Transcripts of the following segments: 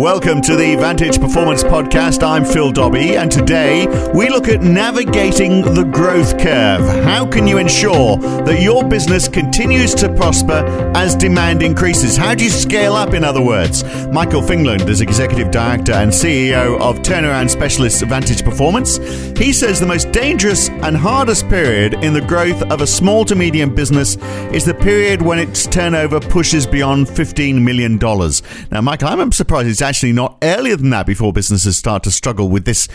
Welcome to the Vantage Performance Podcast. I'm Phil Dobbie, and today we look at navigating the growth curve. How can you ensure that your business continues to prosper as demand increases? How do you scale up, in other words? Michael Fingland is Executive Director and CEO of turnaround specialist Vantage Performance. He says the most dangerous and hardest period in the growth of a small to medium business is the period when its turnover pushes beyond $15 million. Now, Michael, I'm surprised it's actually not earlier than that before businesses start to struggle with this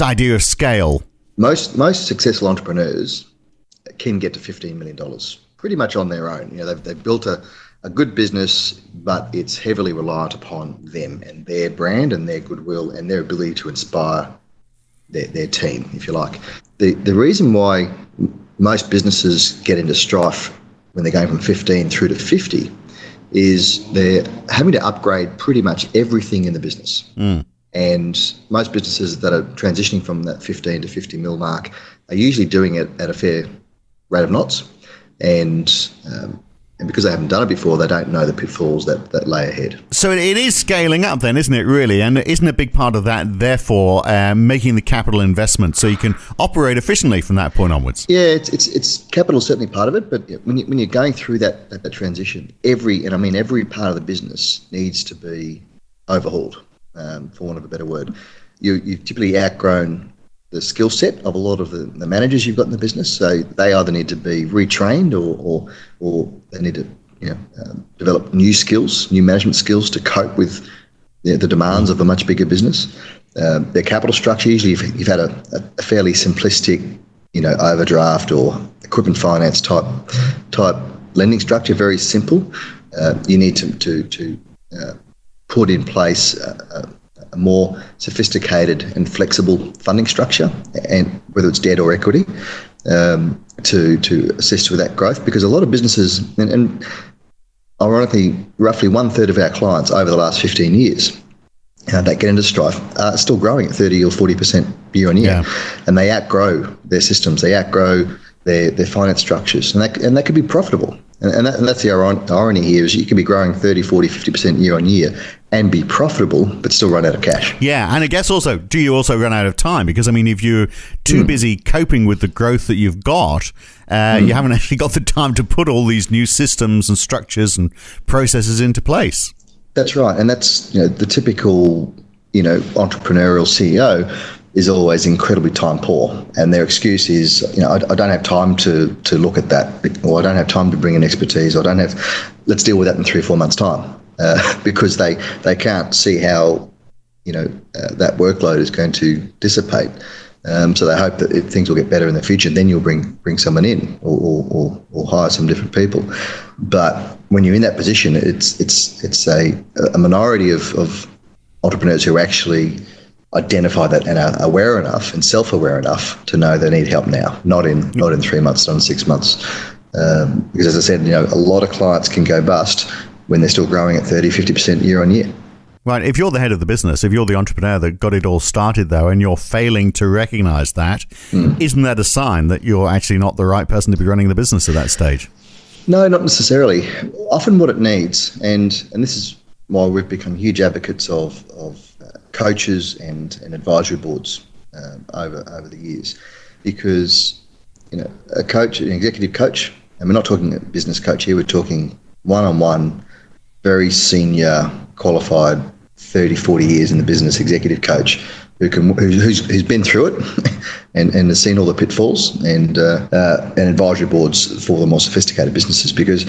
idea of scale. Most successful entrepreneurs can get to $15 million pretty much on their own. You know, they've built a good business, but it's heavily reliant upon them and their brand and their goodwill and their ability to inspire their team, if you like. The reason why most businesses get into strife when they're going from 15 through to 50 is they're having to upgrade pretty much everything in the business. And most businesses that are transitioning from that 15 to 50 mil mark are usually doing it at a fair rate of knots. And because they haven't done it before, they don't know the pitfalls that lay ahead. So it is scaling up then, isn't it, really? And isn't a big part of that, therefore, making the capital investment so you can operate efficiently from that point onwards? Yeah, it's capital is certainly part of it, but when you're going through that transition, every part of the business needs to be overhauled, for want of a better word. You've typically outgrown the skill set of a lot of the managers you've got in the business, so they either need to be retrained or they need to develop new skills, new management skills to cope with the demands of a much bigger business. Their capital structure, usually if you've had a fairly simplistic overdraft or equipment finance type lending structure, very simple, you need to put in place a more sophisticated and flexible funding structure, and whether it's debt or equity, to assist with that growth. Because a lot of businesses, and ironically, roughly 1/3 of our clients over the last 15 years that get into strife are still growing at 30 or 40% year on year, and they outgrow their systems, they outgrow their finance structures, and that could be profitable. And that's the irony here, is you can be growing 30, 40, 50% year on year and be profitable, but still run out of cash. Yeah, and I guess also, do you also run out of time? Because, if you're too busy coping with the growth that you've got, you haven't actually got the time to put all these new systems and structures and processes into place. That's right, and that's the typical entrepreneurial CEO is always incredibly time poor, and their excuse is, I don't have time to look at that, or I don't have time to bring in expertise, or let's deal with that in 3 or 4 months' time, because they can't see how that workload is going to dissipate. So they hope that things will get better in the future. Then you'll bring someone in, or hire some different people. But when you're in that position, it's a minority of entrepreneurs who actually identify that and are aware enough and self-aware enough to know they need help now, not in 3 months, not in 6 months. Because as I said, a lot of clients can go bust when they're still growing at 30, 50% year on year. Right. If you're the head of the business, if you're the entrepreneur that got it all started, though, and you're failing to recognize that, isn't that a sign that you're actually not the right person to be running the business at that stage? No, not necessarily. Often what it needs, and this is why we've become huge advocates of coaches and advisory boards over the years, because a coach, an executive coach, and we're not talking a business coach here, we're talking one-on-one, very senior, qualified, 30, 40 years in the business executive coach who's been through it and has seen all the pitfalls, and advisory boards for the more sophisticated businesses. Because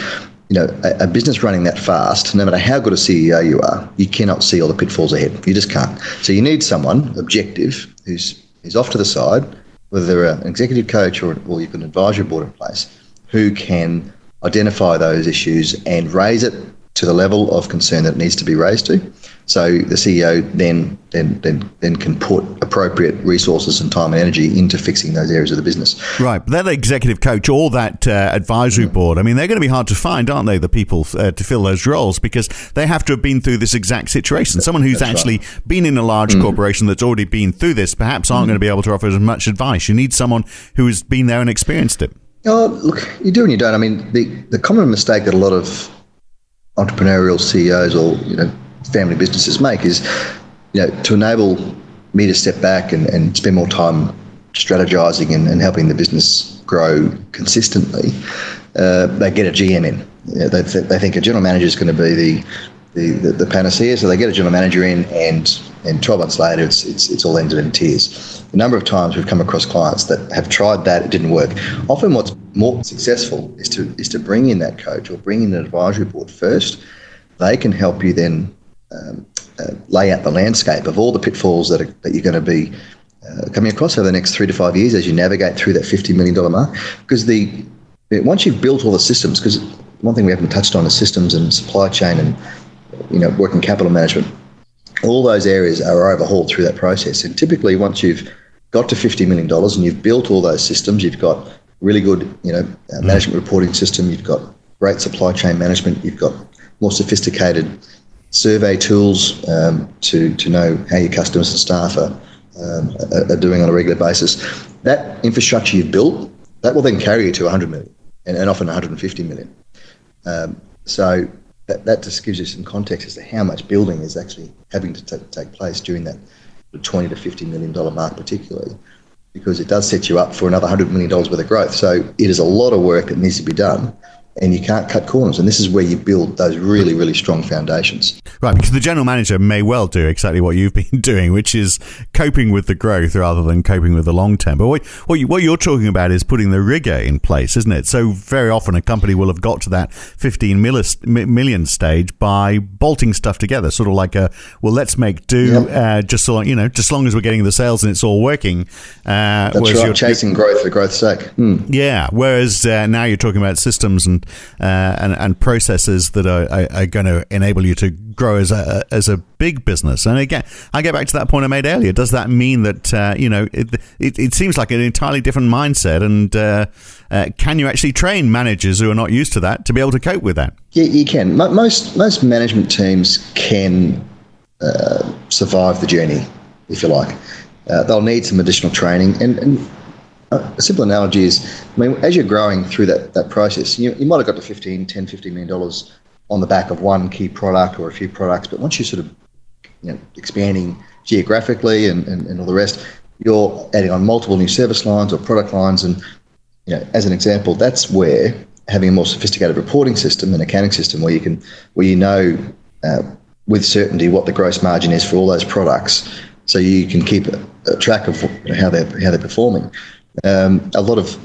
a business running that fast, no matter how good a CEO you are, you cannot see all the pitfalls ahead. You just can't. So you need someone objective who's off to the side, whether they're an executive coach or you've got an advisory board in place, who can identify those issues and raise it to the level of concern that it needs to be raised to. So the CEO then can put appropriate resources and time and energy into fixing those areas of the business. Right, but that executive coach or that advisory board, they're going to be hard to find, aren't they, the people to fill those roles, because they have to have been through this exact situation. Someone who's actually been in a large corporation that's already been through this perhaps aren't going to be able to offer as much advice. You need someone who has been there and experienced it. Oh, look, you do and you don't. The common mistake that a lot of entrepreneurial CEOs or family businesses make is, to enable me to step back and spend more time strategizing and helping the business grow consistently. They get a GM in. They think a general manager is going to be the panacea, so they get a general manager in, and 12 months later, it's all ended in tears. The number of times we've come across clients that have tried that, it didn't work. Often what's more successful is to bring in that coach or bring in an advisory board first. They can help you then lay out the landscape of all the pitfalls that you're going to be coming across over the next 3 to 5 years as you navigate through that $50 million mark. Because once you've built all the systems, because one thing we haven't touched on is systems and supply chain and working capital management. All those areas are overhauled through that process. And typically, once you've got to $50 million and you've built all those systems, you've got really good, management reporting system, you've got great supply chain management, you've got more sophisticated survey tools to know how your customers and staff are doing on a regular basis. That infrastructure you've built, that will then carry you to 100 million and often 150 million. So that just gives you some context as to how much building is actually having to take place during that $20 to $50 million mark particularly, because it does set you up for another $100 million worth of growth. So it is a lot of work that needs to be done, and you can't cut corners. And this is where you build those really, really strong foundations. Right, because the general manager may well do exactly what you've been doing, which is coping with the growth rather than coping with the long term. But what you're talking about is putting the rigor in place, isn't it? So very often a company will have got to that 15 million stage by bolting stuff together, sort of like let's make do, just so just long as we're getting the sales and it's all working. That's right, you're chasing growth for growth's sake. Yeah, whereas now you're talking about systems and processes that are going to enable you to grow as a big business. And again, I get back to that point I made earlier. Does that mean that it seems like an entirely different mindset? And can you actually train managers who are not used to that to be able to cope with that? Yeah, you can. Most management teams can survive the journey, if you like. They'll need some additional training. And a simple analogy is, as you're growing through that process, you might have got to $10, $15 million on the back of one key product or a few products, but once you're sort of expanding geographically and all the rest, you're adding on multiple new service lines or product lines. And as an example, that's where having a more sophisticated reporting system and accounting system where you know with certainty what the gross margin is for all those products, so you can keep a track of how they're performing. A lot of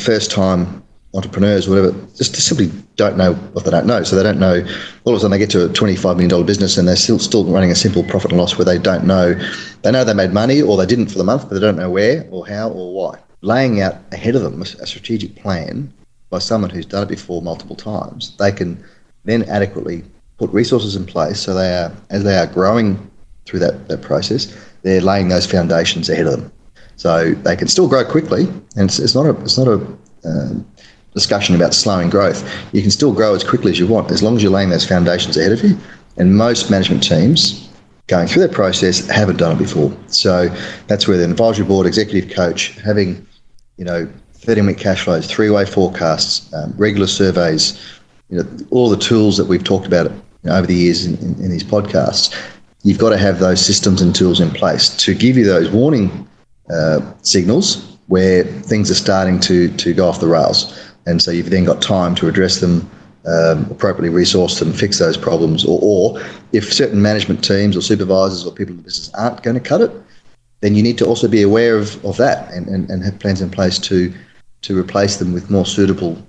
first-time entrepreneurs, whatever, just simply don't know what they don't know. So they don't know. All of a sudden, they get to a $25 million business and they're still running a simple profit and loss where they don't know. They know they made money or they didn't for the month, but they don't know where or how or why. Laying out ahead of them a strategic plan by someone who's done it before multiple times, they can then adequately put resources in place so as they are growing through that process, they're laying those foundations ahead of them. So they can still grow quickly, and it's not a discussion about slowing growth. You can still grow as quickly as you want as long as you're laying those foundations ahead of you. And most management teams going through that process haven't done it before. So that's where the advisory board, executive coach, having 13-week cash flows, 3-way forecasts, regular surveys, all the tools that we've talked about over the years in these podcasts. You've got to have those systems and tools in place to give you those warning signals where things are starting to go off the rails. And so you've then got time to address them, appropriately resource them, fix those problems. Or if certain management teams or supervisors or people in the business aren't going to cut it, then you need to also be aware of that and have plans in place to replace them with more suitable,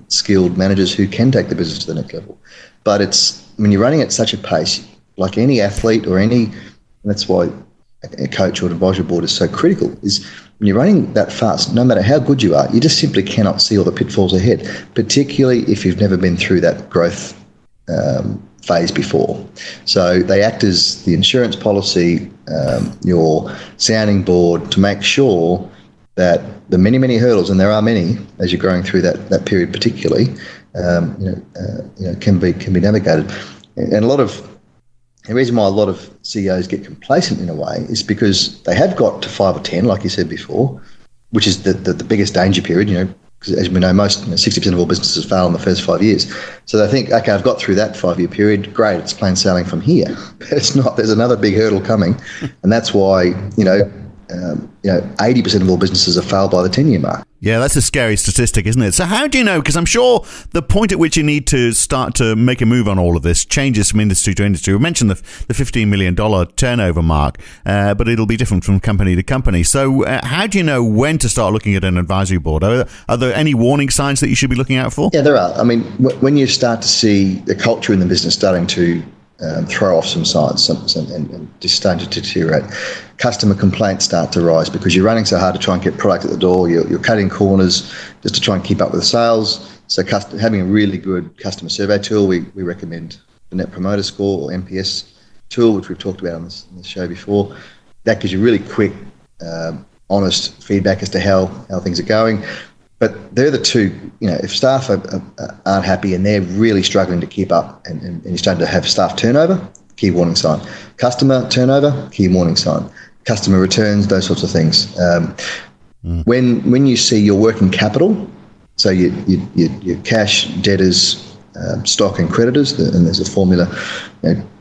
skilled managers who can take the business to the next level. But when you're running at such a pace, like any athlete or and that's why a coach or an advisory board is so critical, is when you're running that fast, no matter how good you are, you just simply cannot see all the pitfalls ahead, particularly if you've never been through that growth phase before. So they act as the insurance policy, your sounding board, to make sure that the many, many hurdles, and there are many as you're growing through that period particularly, can be navigated. And the reason why a lot of CEOs get complacent in a way is because they have got to 5 or 10, like you said before, which is the biggest danger period. because as we know, 60% of all businesses fail in the first 5 years. So they think, okay, I've got through that 5-year period, great, it's plain sailing from here. But it's not. There's another big hurdle coming, and that's why 80% of all businesses are failed by the 10-year mark. Yeah, that's a scary statistic, isn't it? So how do you know? Because I'm sure the point at which you need to start to make a move on all of this changes from industry to industry. We mentioned the $15 million turnover mark, but it'll be different from company to company. So how do you know when to start looking at an advisory board? Are there any warning signs that you should be looking out for? Yeah, there are. I mean, when you start to see the culture in the business starting to throw off some sides and just starting to deteriorate. Customer complaints start to rise because you're running so hard to try and get product at the door. You're cutting corners just to try and keep up with the sales. So having a really good customer survey tool, we recommend the Net Promoter Score or NPS tool, which we've talked about on this show before. That gives you really quick, honest feedback as to how things are going. But they're the two, if staff aren't happy and they're really struggling to keep up and you're starting to have staff turnover, key warning sign. Customer turnover, key warning sign. Customer returns, those sorts of things. When you see your working capital, so your cash, debtors, stock and creditors, and there's a formula,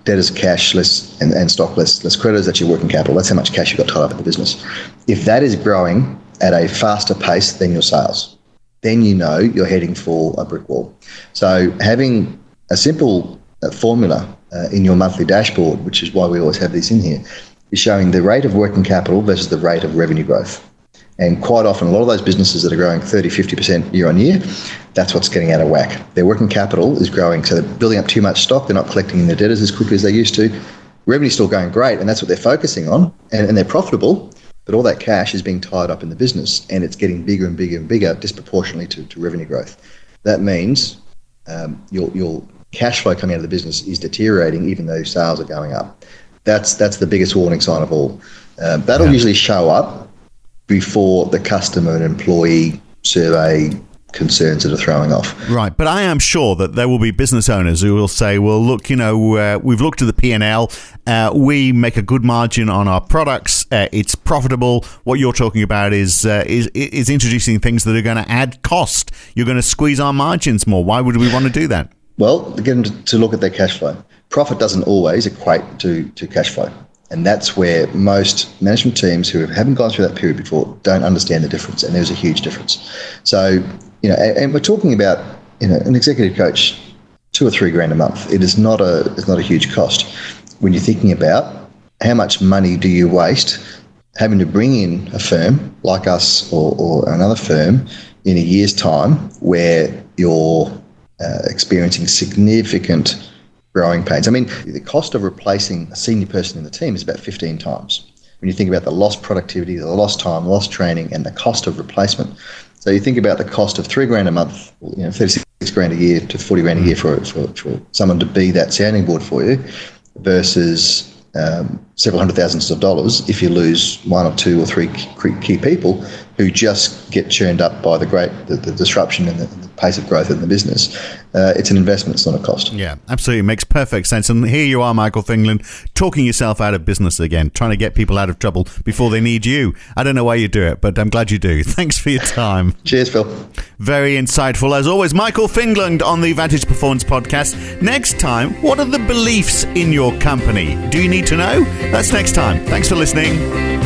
debtors cash less and stock less creditors, that's your working capital. That's how much cash you've got tied up in the business. If that is growing at a faster pace than your sales, then you know you're heading for a brick wall. So having a simple formula in your monthly dashboard, which is why we always have this in here, is showing the rate of working capital versus the rate of revenue growth. And quite often, a lot of those businesses that are growing 30, 50% year on year, that's what's getting out of whack. Their working capital is growing, so they're building up too much stock. They're not collecting their debtors as quickly as they used to. Revenue's still going great, and that's what they're focusing on, and they're profitable. But all that cash is being tied up in the business and it's getting bigger and bigger and bigger disproportionately to revenue growth. That means your cash flow coming out of the business is deteriorating even though sales are going up. That's the biggest warning sign of all. That'll usually show up before the customer and employee survey concerns that are throwing off. Right, but I am sure that there will be business owners who will say, well, look, we've looked at the P&L, we make a good margin on our products, it's profitable. What you're talking about is introducing things that are going to add cost. You're going to squeeze our margins more. Why would we want to do that? Well, get them to look at their cash flow. Profit doesn't always equate to cash flow. And that's where most management teams who haven't gone through that period before don't understand the difference, and there's a huge difference. So, and we're talking about, an executive coach, $2,000 or $3,000 a month. It's not a huge cost when you're thinking about how much money do you waste having to bring in a firm like us or another firm in a year's time where you're experiencing significant growing pains. I mean, the cost of replacing a senior person in the team is about 15 times. When you think about the lost productivity, the lost time, lost training, and the cost of replacement. So you think about the cost of $3,000 a month, $36,000 a year to $40,000 a year for someone to be that sounding board for you, versus several hundred thousands of dollars if you lose one or two or three key people who just get churned up by the disruption and the pace of growth in the business. It's an investment, it's not a cost. Yeah, absolutely. It makes perfect sense. And here you are, Michael Fingland, talking yourself out of business again, trying to get people out of trouble before they need you. I don't know why you do it, but I'm glad you do. Thanks for your time. Cheers, Phil. Very insightful. As always, Michael Fingland on the Vantage Performance Podcast. Next time, what are the beliefs in your company? Do you need to know? That's next time. Thanks for listening.